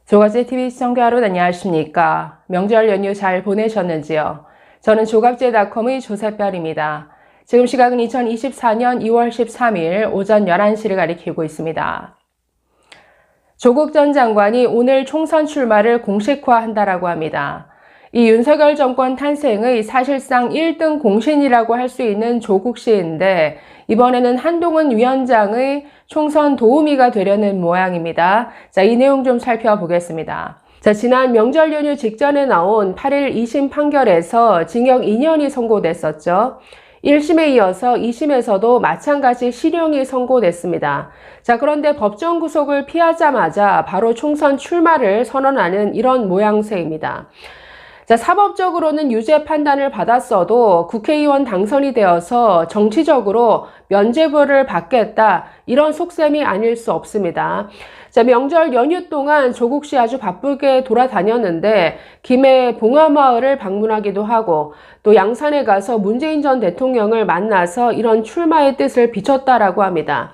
조갑제TV 시청자 여러분 안녕하십니까? 명절 연휴 잘 보내셨는지요? 저는 조갑제닷컴의 조세별입니다. 지금 시각은 2024년 2월 13일 오전 11시를 가리키고 있습니다. 조국 전 장관이 오늘 총선 출마를 공식화한다라고 합니다. 이 윤석열 정권 탄생의 사실상 1등 공신이라고 할 수 있는 조국 씨인데 이번에는 한동훈 위원장의 총선 도우미가 되려는 모양입니다. 자, 이 내용 좀 살펴보겠습니다. 자, 지난 명절 연휴 직전에 나온 8일 2심 판결에서 징역 2년이 선고됐었죠. 1심에 이어서 2심에서도 마찬가지 실형이 선고됐습니다. 자, 그런데 법정 구속을 피하자마자 바로 총선 출마를 선언하는 이런 모양새입니다. 자, 사법적으로는 유죄 판단을 받았어도 국회의원 당선이 되어서 정치적으로 면죄부를 받겠다, 이런 속셈이 아닐 수 없습니다. 자, 명절 연휴 동안 조국 씨 아주 바쁘게 돌아다녔는데 김해 봉화마을을 방문하기도 하고 또 양산에 가서 문재인 전 대통령을 만나서 이런 출마의 뜻을 비췄다라고 합니다.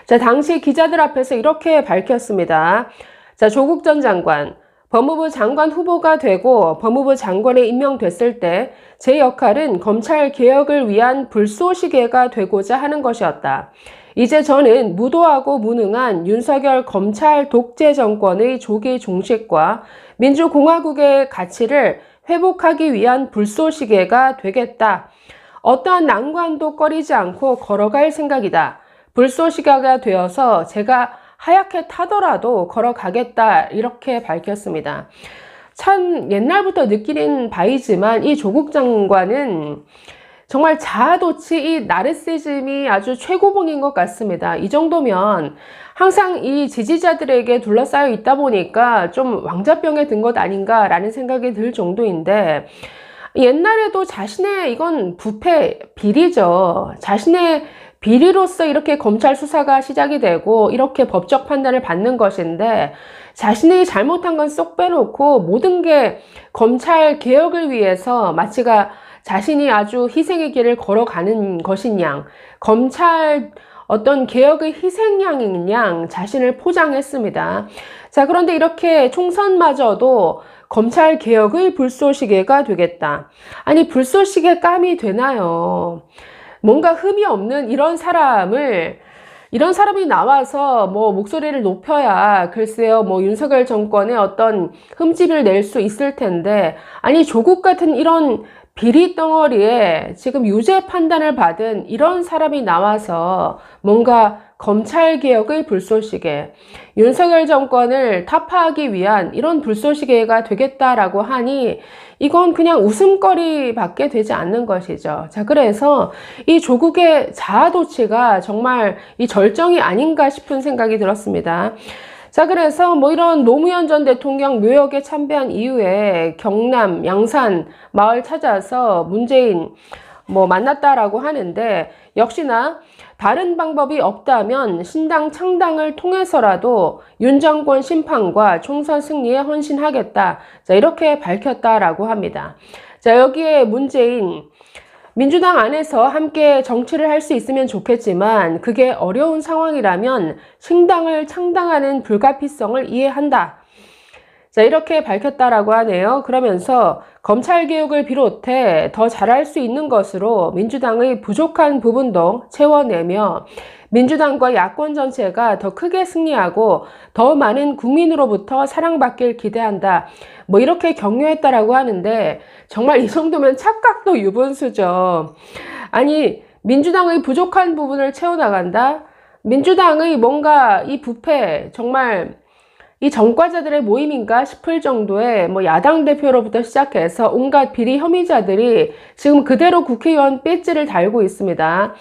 자, 당시 기자들 앞에서 이렇게 밝혔습니다. 자, 조국 전 장관, 법무부 장관 후보가 되고 법무부 장관에 임명됐을 때 제 역할은 검찰 개혁을 위한 불쏘시개가 되고자 하는 것이었다. 이제 저는 무도하고 무능한 윤석열 검찰 독재 정권의 조기 종식과 민주공화국의 가치를 회복하기 위한 불쏘시개가 되겠다. 어떠한 난관도 꺼리지 않고 걸어갈 생각이다. 불쏘시개가 되어서 제가 하얗게 타더라도 걸어가겠다, 이렇게 밝혔습니다. 참 옛날부터 느끼는 바이지만 이 조국 장관은 정말 자아도취, 이 나르시즘이 아주 최고봉인 것 같습니다. 이 정도면 항상 이 지지자들에게 둘러싸여 있다 보니까 좀 왕자병에 든 것 아닌가라는 생각이 들 정도인데, 옛날에도 자신의 이건 부패, 비리죠. 자신의 비리로서 이렇게 검찰 수사가 시작이 되고 이렇게 법적 판단을 받는 것인데, 자신이 잘못한 건 쏙 빼놓고 모든 게 검찰 개혁을 위해서 마치가 자신이 아주 희생의 길을 걸어가는 것인 양, 검찰 어떤 개혁의 희생양인 양 자신을 포장했습니다. 자, 그런데 이렇게 총선마저도 검찰 개혁의 불쏘시개가 되겠다. 아니, 불쏘시개 감이 되나요? 뭔가 흠이 없는 이런 사람이 나와서 뭐 목소리를 높여야 글쎄요, 뭐 윤석열 정권의 어떤 흠집을 낼 수 있을 텐데, 아니, 조국 같은 이런 비리 덩어리에 지금 유죄 판단을 받은 이런 사람이 나와서 뭔가 검찰 개혁의 불쏘시개, 윤석열 정권을 타파하기 위한 이런 불쏘시개가 되겠다라고 하니 이건 그냥 웃음거리밖에 되지 않는 것이죠. 자, 그래서 이 조국의 자아도취가 정말 이 절정이 아닌가 싶은 생각이 들었습니다. 자, 그래서 뭐 이런 노무현 전 대통령 묘역에 참배한 이후에 경남 양산 마을 찾아서 문재인 만났다라고 하는데, 역시나 다른 방법이 없다면 신당 창당을 통해서라도 윤 정권 심판과 총선 승리에 헌신하겠다. 자, 이렇게 밝혔다라고 합니다. 자, 여기에 문재인, 민주당 안에서 함께 정치를 할 수 있으면 좋겠지만 그게 어려운 상황이라면 신당을 창당하는 불가피성을 이해한다. 자, 이렇게 밝혔다라고 하네요. 그러면서 검찰개혁을 비롯해 더 잘할 수 있는 것으로 민주당의 부족한 부분도 채워내며 민주당과 야권 전체가 더 크게 승리하고 더 많은 국민으로부터 사랑받길 기대한다. 뭐 이렇게 격려했다라고 하는데, 정말 이 정도면 착각도 유분수죠. 아니, 민주당의 부족한 부분을 채워나간다? 민주당의 뭔가 이 부패, 정말 이 전과자들의 모임인가 싶을 정도의 야당 대표로부터 시작해서 온갖 비리 혐의자들이 지금 그대로 국회의원 배지를 달고 있습니다.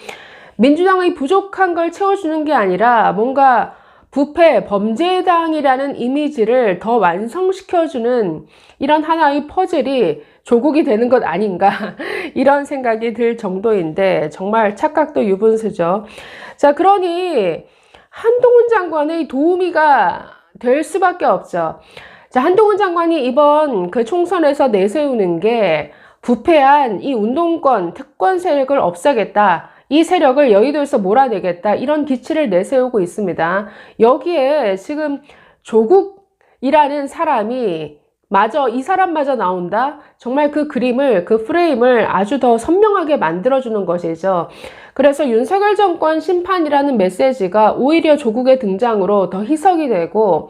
민주당의 부족한 걸 채워주는 게 아니라 뭔가 부패, 범죄당이라는 이미지를 더 완성시켜주는 이런 하나의 퍼즐이 조국이 되는 것 아닌가, 이런 생각이 들 정도인데 정말 착각도 유분수죠. 자, 그러니 한동훈 장관의 도우미가 될 수밖에 없죠. 자, 한동훈 장관이 이번 그 총선에서 내세우는 게 부패한 이 운동권, 특권 세력을 없애겠다. 이 세력을 여의도에서 몰아내겠다. 이런 기치를 내세우고 있습니다. 여기에 지금 조국 이라는 사람이 마저 이 사람마저 나온다? 정말 그 그림을, 그 프레임을 아주 더 선명하게 만들어주는 것이죠. 그래서 윤석열 정권 심판이라는 메시지가 오히려 조국의 등장으로 더 희석이 되고,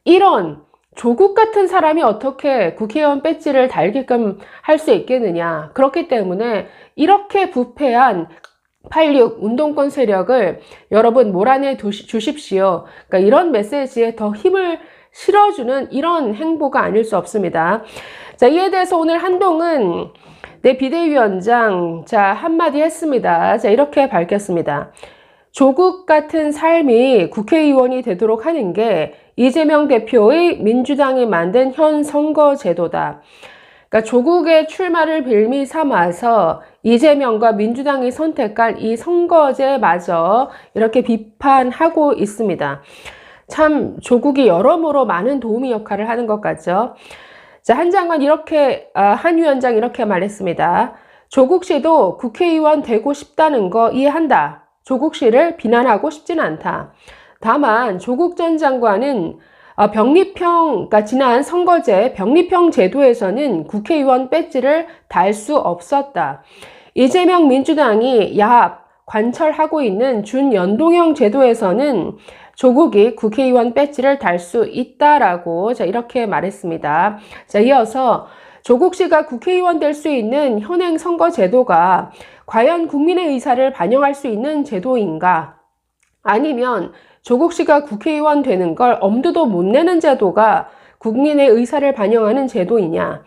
이런 조국 같은 사람이 어떻게 국회의원 배지를 달게끔 할 수 있겠느냐. 그렇기 때문에 이렇게 부패한 8.6 운동권 세력을 여러분 몰아내 주십시오. 그러니까 이런 메시지에 더 힘을 실어주는 이런 행보가 아닐 수 없습니다. 자, 이에 대해서 오늘 한동훈 비대위원장 한마디 했습니다. 자, 이렇게 밝혔습니다. 조국 같은 삶이 국회의원이 되도록 하는 게 이재명 대표의 민주당이 만든 현 선거제도다. 그러니까 조국의 출마를 빌미 삼아서 이재명과 민주당이 선택한 이 선거제마저 이렇게 비판하고 있습니다. 참 조국이 여러모로 많은 도우미 역할을 하는 것 같죠. 자, 한 장관 한 위원장 이렇게 말했습니다. 조국 씨도 국회의원 되고 싶다는 거 이해한다. 조국 씨를 비난하고 싶지는 않다. 다만 조국 전 장관은 그러니까 지난 선거제 병립형 제도에서는 국회의원 배지를 달 수 없었다. 이재명 민주당이 야합 관철하고 있는 준연동형 제도에서는 조국이 국회의원 배지를 달 수 있다라고 이렇게 말했습니다. 자, 이어서 조국 씨가 국회의원 될 수 있는 현행 선거 제도가 과연 국민의 의사를 반영할 수 있는 제도인가? 아니면 조국 씨가 국회의원 되는 걸 엄두도 못 내는 제도가 국민의 의사를 반영하는 제도이냐?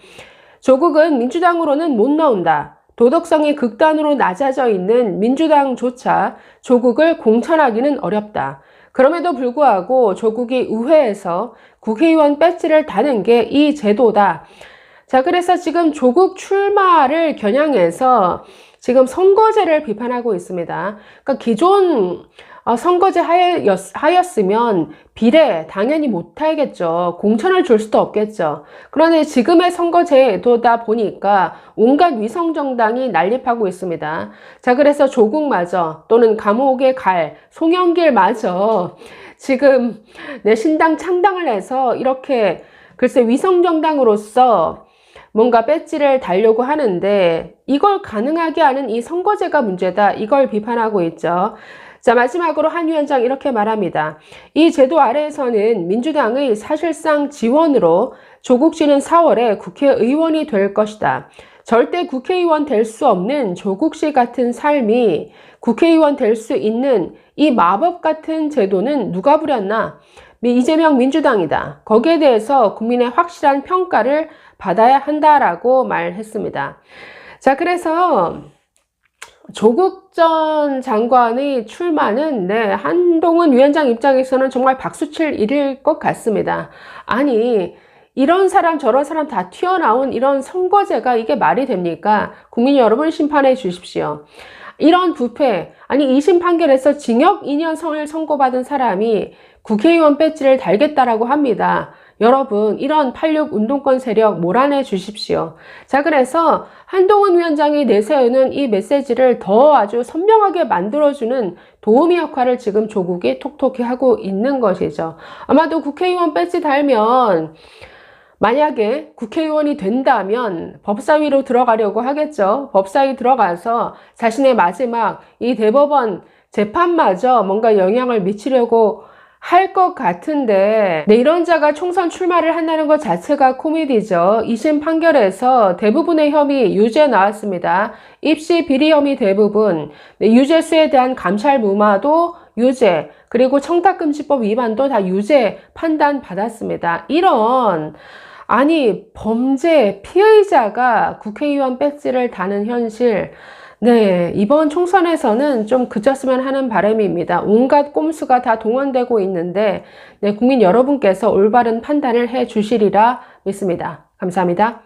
조국은 민주당으로는 못 나온다. 도덕성이 극단으로 낮아져 있는 민주당조차 조국을 공천하기는 어렵다. 그럼에도 불구하고 조국이 의회에서 국회의원 배지를 다는 게 이 제도다. 자, 그래서 지금 조국 출마를 겨냥해서 지금 선거제를 비판하고 있습니다. 그러니까 기존 선거제 하였으면 비례 당연히 못하겠죠. 공천을 줄 수도 없겠죠. 그런데 지금의 선거제도다 보니까 온갖 위성정당이 난립하고 있습니다. 자, 그래서 조국마저 또는 감옥에 갈 송영길마저 지금 신당 창당을 해서 이렇게 글쎄 위성정당으로서 뭔가 배지를 달려고 하는데 이걸 가능하게 하는 이 선거제가 문제다. 이걸 비판하고 있죠. 자, 마지막으로 한 위원장 이렇게 말합니다. 이 제도 아래에서는 민주당의 사실상 지원으로 조국 씨는 4월에 국회의원이 될 것이다. 절대 국회의원 될 수 없는 조국 씨 같은 삶이 국회의원 될 수 있는 이 마법 같은 제도는 누가 부렸나? 이재명 민주당이다. 거기에 대해서 국민의 확실한 평가를 받아야 한다라고 말했습니다. 자, 그래서 조국 전 장관의 출마는 한동훈 위원장 입장에서는 정말 박수칠 일일 것 같습니다. 아니, 이런 사람 저런 사람 다 튀어나온 이런 선거제가 이게 말이 됩니까? 국민 여러분 심판해 주십시오. 이런 부패, 아니 2심 판결에서 징역 2년 선고받은 사람이 국회의원 배지를 달겠다라고 합니다. 여러분, 이런 8.6 운동권 세력 몰아내 주십시오. 자, 그래서 한동훈 위원장이 내세우는 이 메시지를 더 아주 선명하게 만들어주는 도우미 역할을 지금 조국이 톡톡히 하고 있는 것이죠. 아마도 국회의원 배지 달면 만약에 국회의원이 된다면 법사위로 들어가려고 하겠죠. 법사위 들어가서 자신의 마지막 이 대법원 재판마저 뭔가 영향을 미치려고 할 것 같은데 이런 자가 총선 출마를 한다는 것 자체가 코미디죠. 2심 판결에서 대부분의 혐의 유죄 나왔습니다. 입시 비리 혐의 대부분, 유죄수에 대한 감찰 무마도 유죄, 그리고 청탁금지법 위반도 다 유죄 판단 받았습니다. 이런 범죄 피의자가 국회의원 배지를 다는 현실, 이번 총선에서는 좀 그쳤으면 하는 바람입니다. 온갖 꼼수가 다 동원되고 있는데 국민 여러분께서 올바른 판단을 해 주시리라 믿습니다. 감사합니다.